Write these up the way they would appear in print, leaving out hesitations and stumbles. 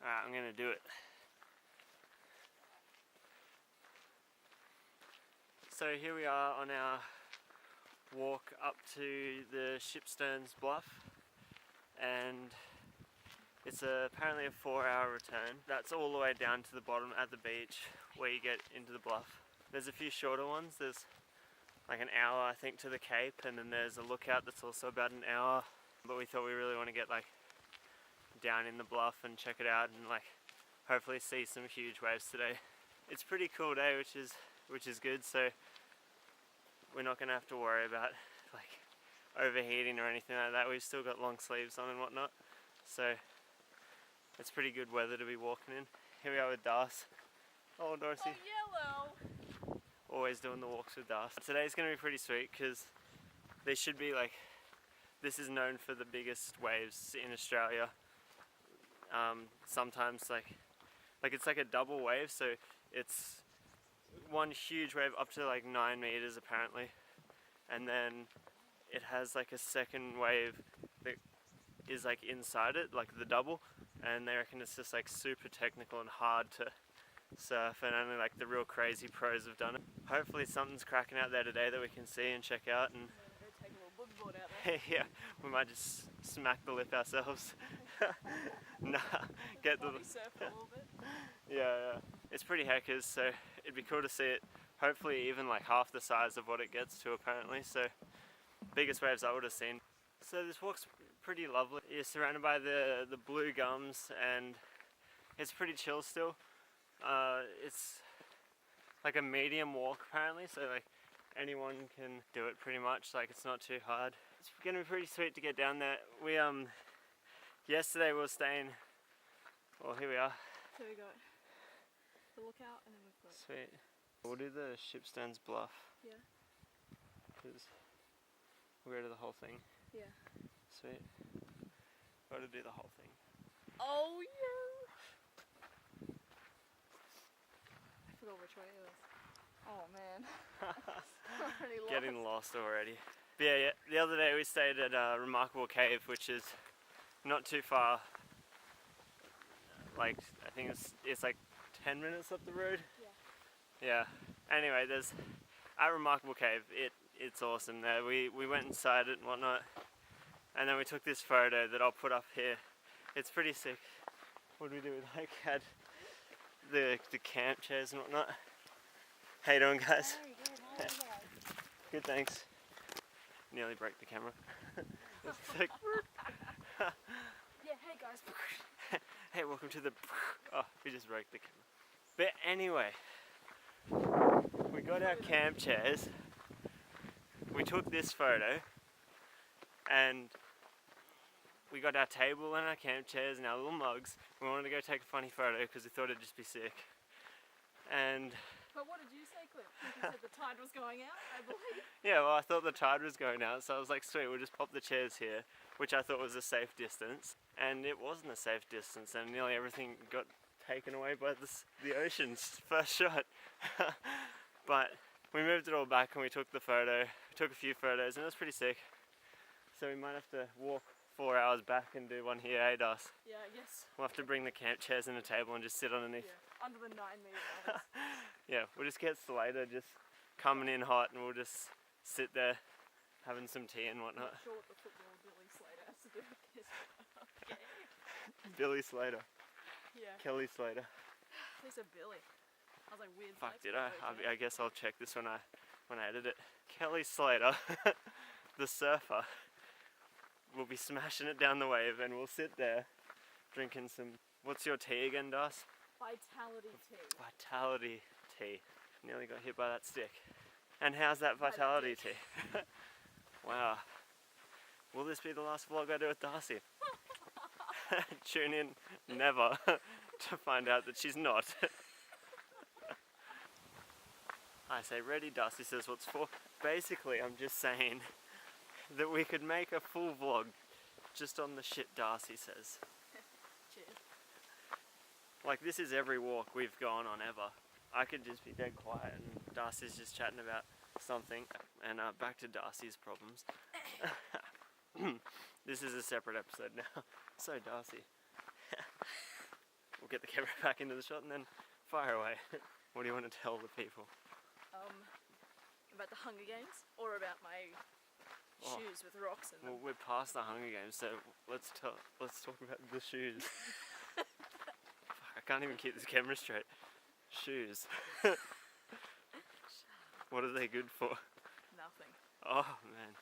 Alright, I'm gonna do it. So here we are on our walk up to the Ship Stern Bluff, and it's apparently a 4-hour return. That's all the way down to the bottom at the beach where you get into the bluff. There's a few shorter ones. There's like an hour I think to the Cape, and then there's a lookout that's also about an hour. But we thought we really want to get like down in the bluff and check it out and like hopefully see some huge waves today. It's a pretty cool day, which is good, so we're not going to have to worry about like overheating or anything like that. We've still got long sleeves on and whatnot, so it's pretty good weather to be walking in. Here we are with Das. Oh, Dorsey. Oh, yellow! Always doing the walks with Das. Today's going to be pretty sweet because they should be like, this is known for the biggest waves in Australia. Sometimes like it's like a double wave, so it's one huge wave up to like 9 meters apparently, and then it has like a second wave that is like inside it, like the double, and they reckon it's just like super technical and hard to surf, and only like the real crazy pros have done it. Hopefully something's cracking out there today that we can see and check out, and Go take a little boogie board out there. yeah, we might just smack the lip ourselves. Nah, get the surf a little bit. yeah. It's pretty heckers, so it'd be cool to see it. Hopefully even like half the size of what it gets to apparently. So biggest waves I would have seen. So this walk's pretty lovely. You're surrounded by the blue gums, and it's pretty chill still. It's like a medium walk apparently, so like anyone can do it pretty much. Like it's not too hard. It's gonna be pretty sweet to get down there. We yesterday we were staying. Well, here we are. So we got the lookout, and then we've got. Sweet. We'll do the Ship Stern Bluff. Yeah. Because we'll go to the whole thing. Yeah. Sweet. Got to do the whole thing. Oh yeah. I forgot which way it was. Oh man. Already lost. Getting lost already. But yeah, the other day we stayed at a Remarkable Cave, which is not too far. Like I think it's like 10 minutes up the road. Yeah. Yeah. Anyway, there's at Remarkable Cave. It's awesome there. We went inside it and whatnot, and then we took this photo that I'll put up here. It's pretty sick. What did we do? We like had the camp chairs and whatnot. How you doing, guys? Very good. How are you guys? Good, thanks. Nearly broke the camera. It's like, Yeah. Hey guys. hey, welcome to the. Oh, we just broke the camera. But anyway, we got our camp chairs. We took this photo, and we got our table and our camp chairs and our little mugs. We wanted to go take a funny photo because we thought it'd just be sick. And But what did you say, Cliff? You said the tide was going out, I believe. yeah, well, I thought the tide was going out, so I was like, sweet, we'll just pop the chairs here, which I thought was a safe distance. And it wasn't a safe distance, and nearly everything got taken away by the ocean's first shot. But we moved it all back and we took the photo. We took a few photos and it was pretty sick. So we might have to walk 4 hours back and do one here, eh, Das? Yeah, I guess. We'll have to bring the camp chairs and a table and just sit underneath. Yeah, under the 9 meter. Yeah, we'll just get Slater just coming in hot, and we'll just sit there having some tea and I'm whatnot. not sure what the football Billy Slater has to do with this. Okay. Billy Slater. Yeah. Kelly Slater. They said Billy. I was like, weird. Fuck, flex, did but I? okay. I guess I'll check this when I edit it. Kelly Slater, the surfer, will be smashing it down the wave, and we'll sit there drinking some. What's your tea again, Das? Vitality tea. Vitality tea. Nearly got hit by that stick. And how's that vitality tea? Wow. Will this be the last vlog I do with Darcy? Tune in never to find out that she's not. I say ready, Darcy says what's for. Basically, I'm just saying that we could make a full vlog just on the shit Darcy says. Cheers. Like, this is every walk we've gone on ever. I could just be dead quiet and Darcy's just chatting about something. And back to Darcy's problems. This is a separate episode now. So Darcy, we'll get the camera back into the shot and then fire away. What do you want to tell the people? About the Hunger Games or about my shoes with rocks in them? Well, we're past the Hunger Games, so let's talk about the shoes. Fuck, I can't even keep this camera straight. Shoes. What are they good for? Nothing. Oh man.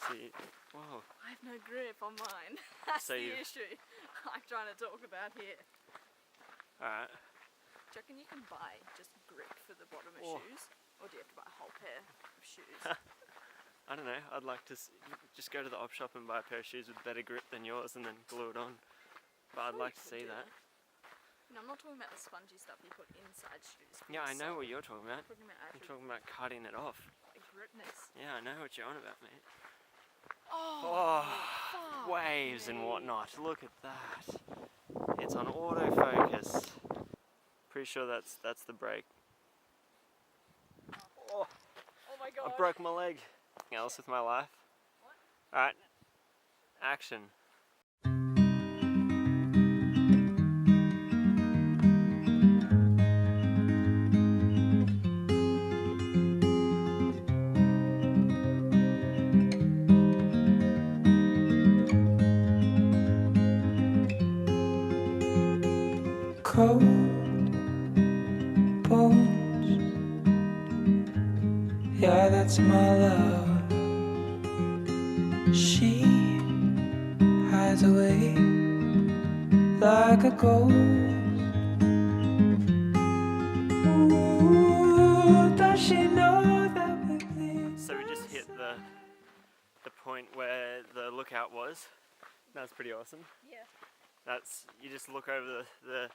See, whoa. I have no grip on mine. That's So the issue I'm trying to talk about here. Alright. Do you reckon you can buy just grip for the bottom of shoes? Or do you have to buy a whole pair of shoes? I don't know, I'd like to just go to the op shop and buy a pair of shoes with better grip than yours and then glue it on. But I'd like to see that. No, I'm not talking about the spongy stuff you put inside shoes. Yeah, I know what you're talking about. I'm talking about cutting it off. Gripness. Yeah, I know what you're on about, mate. Oh, waves and whatnot. Look at that. It's on autofocus. Pretty sure that's the brake. Oh my god. I broke my leg. Anything else with my life? What? Alright. Action. Cold bones, yeah, that's my love. She hides away like a ghost. Ooh, does she know that we live? So we just hit the point where the lookout was. That's pretty awesome. Yeah. You just look over the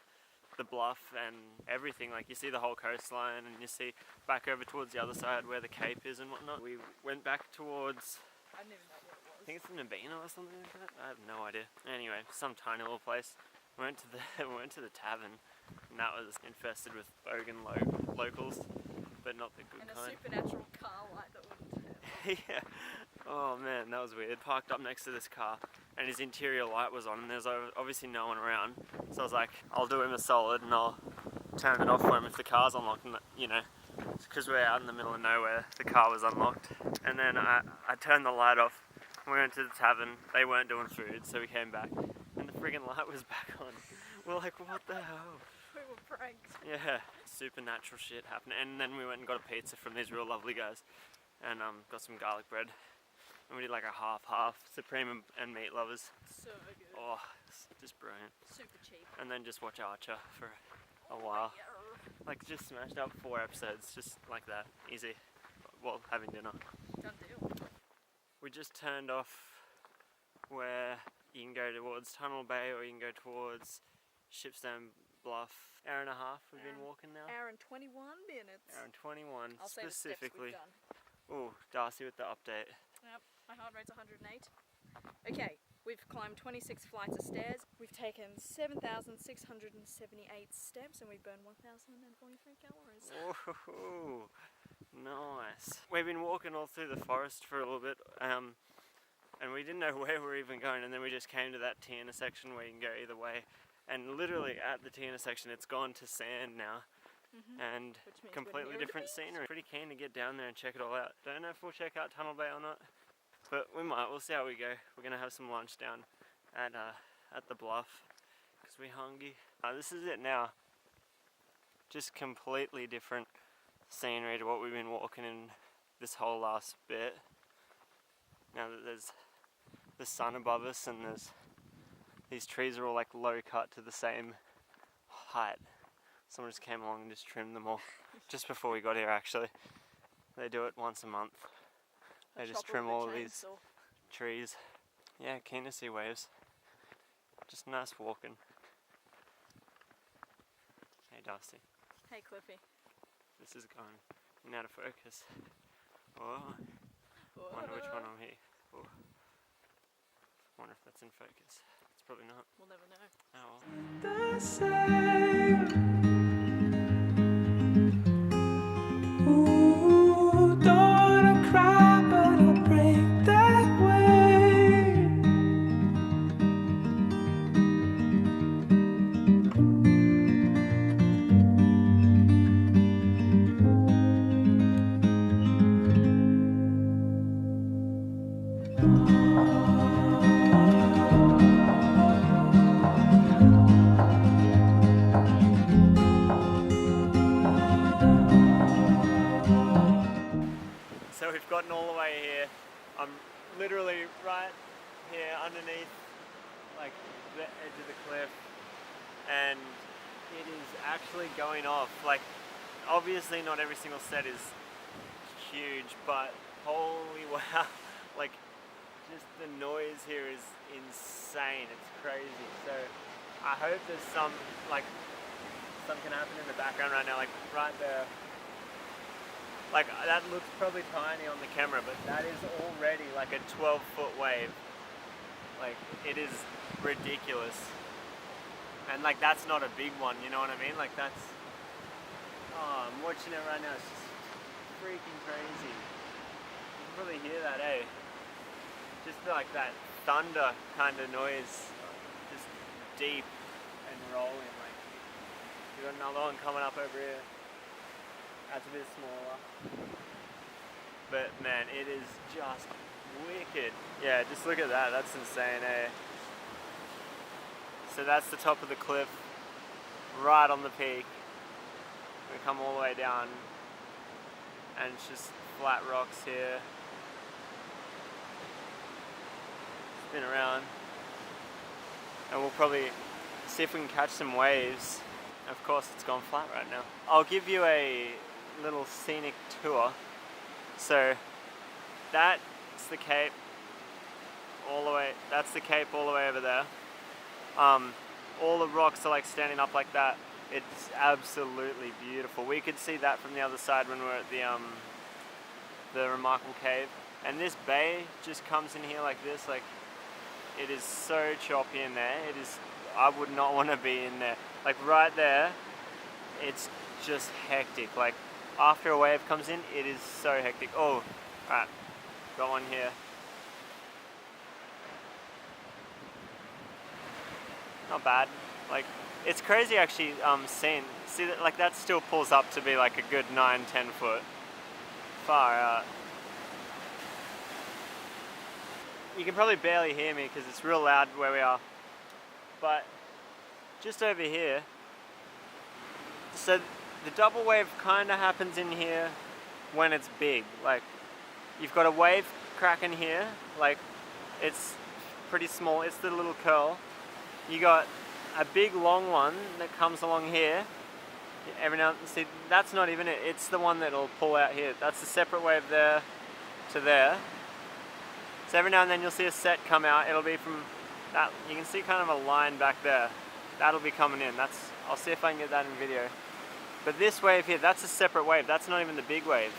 bluff and everything, like you see the whole coastline and you see back over towards the other side where the cape is and whatnot. We went back towards, I didn't even know what it was. I think it's Nabina or something like that. I have no idea. Anyway, some tiny little place. We went to the tavern and that was infested with bogan locals, but not the good and kind. And a supernatural car light that wouldn't Yeah. Oh man, that was weird. Parked up next to this car and his interior light was on and there's obviously no one around. So I was like, I'll do him a solid and I'll turn it off for him if the car's unlocked, and you know, because we're out in the middle of nowhere, the car was unlocked. And then I turned the light off, we went to the tavern, they weren't doing food, so we came back and the friggin' light was back on. We're like, what the hell? We were pranked. Yeah, supernatural shit happened. And then we went and got a pizza from these real lovely guys and got some garlic bread. And we did like a half, Supreme and meat lovers. So good. Oh, it's just brilliant. Super cheap. And then just watch Archer for a while. Like just smashed up 4 episodes, just like that, easy. Well, having dinner. Done deal. We just turned off where you can go towards Tunnel Bay or you can go towards Ship Stern Bluff. Hour and a half we've been walking now. Hour and 21 minutes. Hour and 21 I'll say specifically. the steps we've done. Ooh, Darcy with the update. Yep, my heart rate's 108. Okay, we've climbed 26 flights of stairs. We've taken 7,678 steps and we've burned 1,043 calories. Ooh, nice. We've been walking all through the forest for a little bit, and we didn't know where we were even going, and then we just came to that T intersection where you can go either way. And literally at the T intersection, it's gone to sand now. And completely different scenery. Pretty keen to get down there and check it all out. Don't know if we'll check out Tunnel Bay or not, but we might. We'll see how we go. We're gonna have some lunch down at the bluff because we're hungry. This is it now. Just completely different scenery to what we've been walking in this whole last bit. Now that there's the sun above us and these trees are all like low cut to the same height. Someone just came along and just trimmed them all just before we got here actually. They do it once a month. They just trim all of these trees. Yeah, keen to see waves. Just nice walking. Hey Dusty. Hey Cliffy. This is going out of focus. Oh. Wonder which one I'm here. Oh. Wonder if that's in focus. It's probably not. We'll never know. Oh The well. same. Ooh, don't wanna cry, but I'll break that way. we've gotten all the way here. I'm literally right here underneath like the edge of the cliff, and it is actually going off. Like, obviously not every single set is huge, but holy wow, like just the noise here is insane. It's crazy. So I hope there's some can happen in the background right now, like right there. Like, that looks probably tiny on the camera, but that is already like a 12-foot wave. Like, it is ridiculous. And like, that's not a big one, you know what I mean? Like, that's, oh, I'm watching it right now, it's just freaking crazy. You can probably hear that, eh? Just like that thunder kind of noise, just deep and rolling. Like, you got another one coming up over here. That's a bit smaller. But man, it is just wicked. Yeah, just look at that. That's insane, eh? So that's the top of the cliff, right on the peak. We come all the way down, and it's just flat rocks here. Spin around, and we'll probably see if we can catch some waves. Of course, it's gone flat right now. I'll give you a little scenic tour. So that's the cape all the way. That's the cape all the way over there. All the rocks are like standing up like that. It's absolutely beautiful. We could see that from the other side when we were at the remarkable cave. And this bay just comes in here like this. Like, it is so choppy in there. It is. I would not want to be in there. Like right there, it's just hectic. Like, after a wave comes in, it is so hectic. Oh, alright, got one here. Not bad. Like, it's crazy actually seeing. See that, like, that still pulls up to be like a good 9-10 foot. Far out. You can probably barely hear me because it's real loud where we are. But just over here, so the double wave kind of happens in here when it's big. Like, you've got a wave cracking here, like, it's pretty small, it's the little curl. You got a big long one that comes along here. Every now and then, see, that's not even it, it's the one that'll pull out here. That's a separate wave there to there. So every now and then you'll see a set come out. It'll be from that, you can see kind of a line back there. That'll be coming in. I'll see if I can get that in video. But this wave here, that's a separate wave. That's not even the big wave.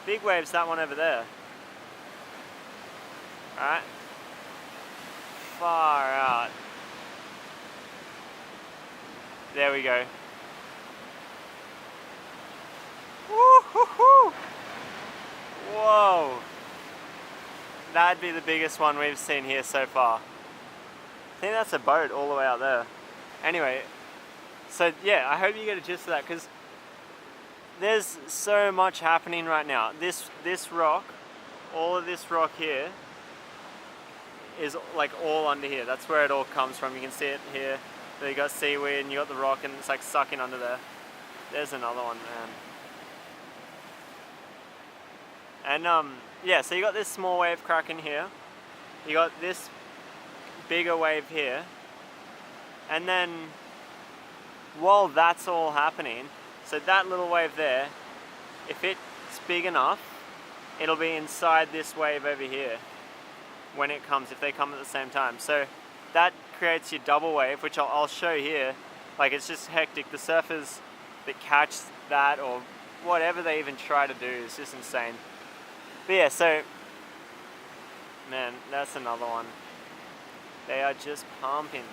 Big wave's that one over there. Alright? Far out. There we go. Woo-hoo-hoo! Whoa! That'd be the biggest one we've seen here so far. I think that's a boat all the way out there. Anyway, so yeah, I hope you get a gist of that, because there's so much happening right now. This rock, all of this rock here, is like all under here. That's where it all comes from. You can see it here. There you got seaweed and you got the rock, and it's like sucking under there. There's another one, man. And yeah, so you got this small wave cracking here. You got this bigger wave here. And then while that's all happening, so that little wave there, if it's big enough, it'll be inside this wave over here when it comes, if they come at the same time. So that creates your double wave, which I'll show here. Like, it's just hectic. The surfers that catch that, or whatever they even try to do, is just insane. But yeah, so, man, that's another one. They are just pumping.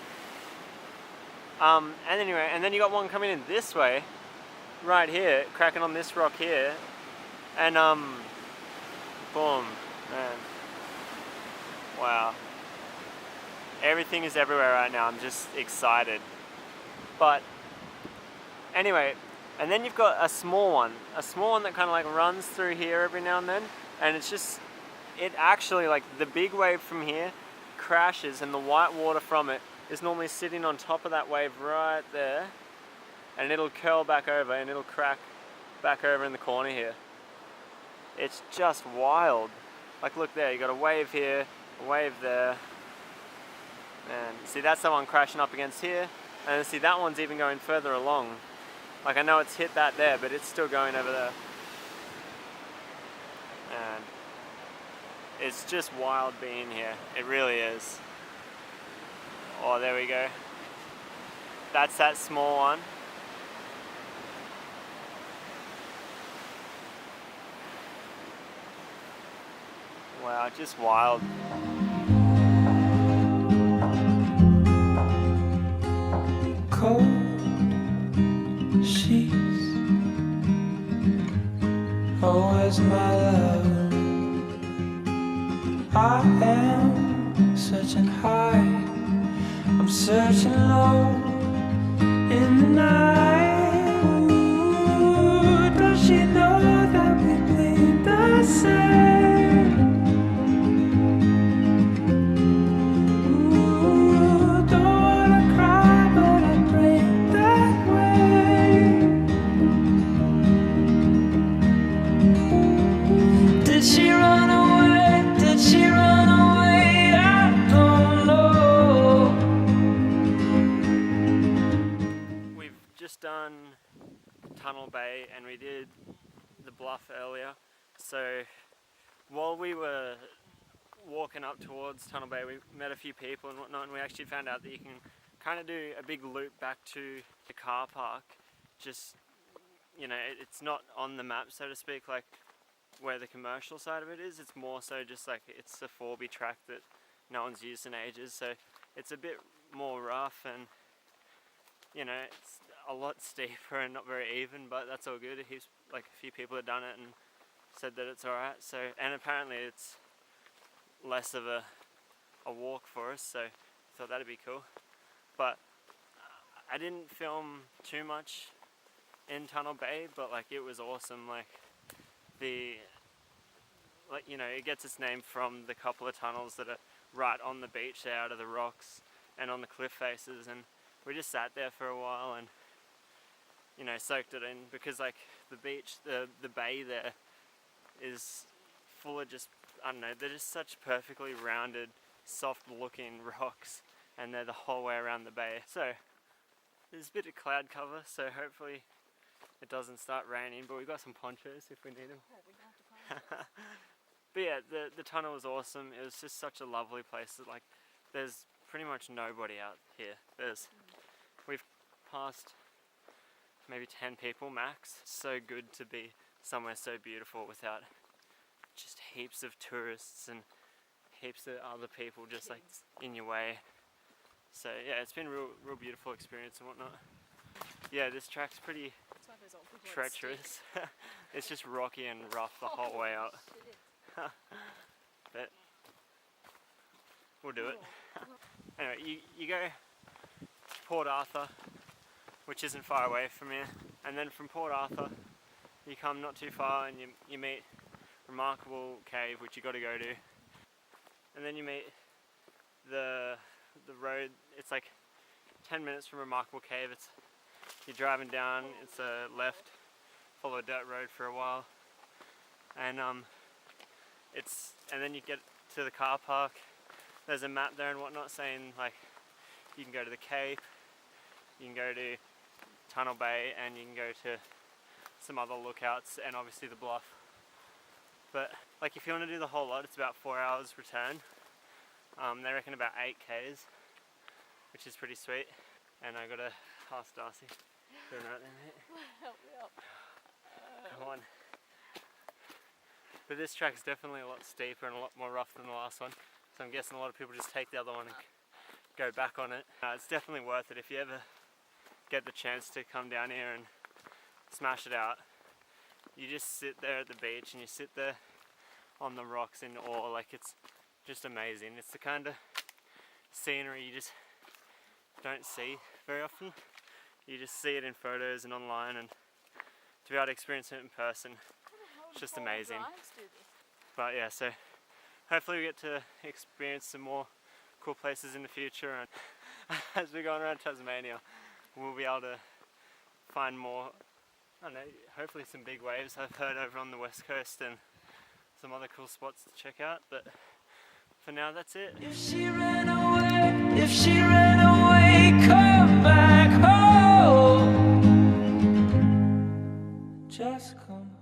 And anyway, and then you got one coming in this way, right here, cracking on this rock here, and boom, man. Wow. Everything is everywhere right now. I'm just excited. But anyway, and then you've got a small one that kind of like runs through here every now and then, and it's just, it actually, like, the big wave from here crashes, and the white water from it is normally sitting on top of that wave right there, and it'll curl back over and it'll crack back over in the corner here. It's just wild. Like look there, you got a wave here, a wave there. And see that's the one crashing up against here. And see that one's even going further along. Like I know it's hit that there, but it's still going over there. And it's just wild being here. It really is. Oh, there we go. That's that small one. Wow, just wild. Cold sheets. Oh, where's my love? I am searching high. I'm searching low in the night. Ooh, does she know that we bleed the same? Ooh, don't wanna cry, but I break that way. Did she run away? Did she run away? I don't know. We've just done Tunnel Bay and we did the bluff earlier. So while we were walking up towards Tunnel Bay, we met a few people and whatnot, and we actually found out that you can kind of do a big loop back to the car park. Just, you know, it's not on the map, so to speak, like where the commercial side of it is. It's more so just like it's a 4B track that no one's used in ages, so it's a bit more rough and, you know, it's a lot steeper and not very even, but that's all good. He's like a few people have done it and said that it's alright. So, and apparently it's less of a walk for us, so I thought that'd be cool. But I didn't film too much in Tunnel Bay, but like it was awesome. Like you know, it gets its name from the couple of tunnels that are right on the beach there out of the rocks and on the cliff faces, and we just sat there for a while and, you know, soaked it in, because like the beach, the bay there is full of just, I don't know, they're just such perfectly rounded, soft looking rocks, and they're the whole way around the bay. So there's a bit of cloud cover, so hopefully it doesn't start raining, but we've got some ponchos if we need them. But yeah, the tunnel was awesome. It was just such a lovely place that, like, there's pretty much nobody out here. We've passed maybe 10 people max. So good to be somewhere so beautiful without just heaps of tourists and heaps of other people just like in your way. So yeah, it's been a real beautiful experience and whatnot. Yeah, this track's pretty treacherous. It's just rocky and rough the whole way up. But we'll do it. Anyway, you go to Port Arthur, which isn't far away from here, and then from Port Arthur you come not too far and you meet Remarkable Cave, which you got to go to, and then you meet the road. It's like 10 minutes from Remarkable Cave. You're driving down, it's a left, follow a dirt road for a while, and then you get to the car park. There's a map there and whatnot saying like you can go to the Cape, you can go to Tunnel Bay, and you can go to some other lookouts, and obviously the bluff. But like if you want to do the whole lot, it's about 4 hours return. They reckon about 8 Ks, which is pretty sweet. And I gotta ask Darcy. Doing right there, mate. Help me up. Come on. But this track's definitely a lot steeper and a lot more rough than the last one. So I'm guessing a lot of people just take the other one and go back on it. It's definitely worth it if you ever get the chance to come down here and smash it out. You just sit there at the beach and you sit there on the rocks in awe. Like, it's just amazing. It's the kind of scenery you just don't see very often. You just see it in photos and online, and to be able to experience it in person, it's just amazing. But yeah, so hopefully we get to experience some more cool places in the future, and as we're going around Tasmania, we'll be able to find more, I don't know, hopefully some big waves I've heard over on the west coast, and some other cool spots to check out, but for now that's it. If she ran away, if she ran away, come back home. Just come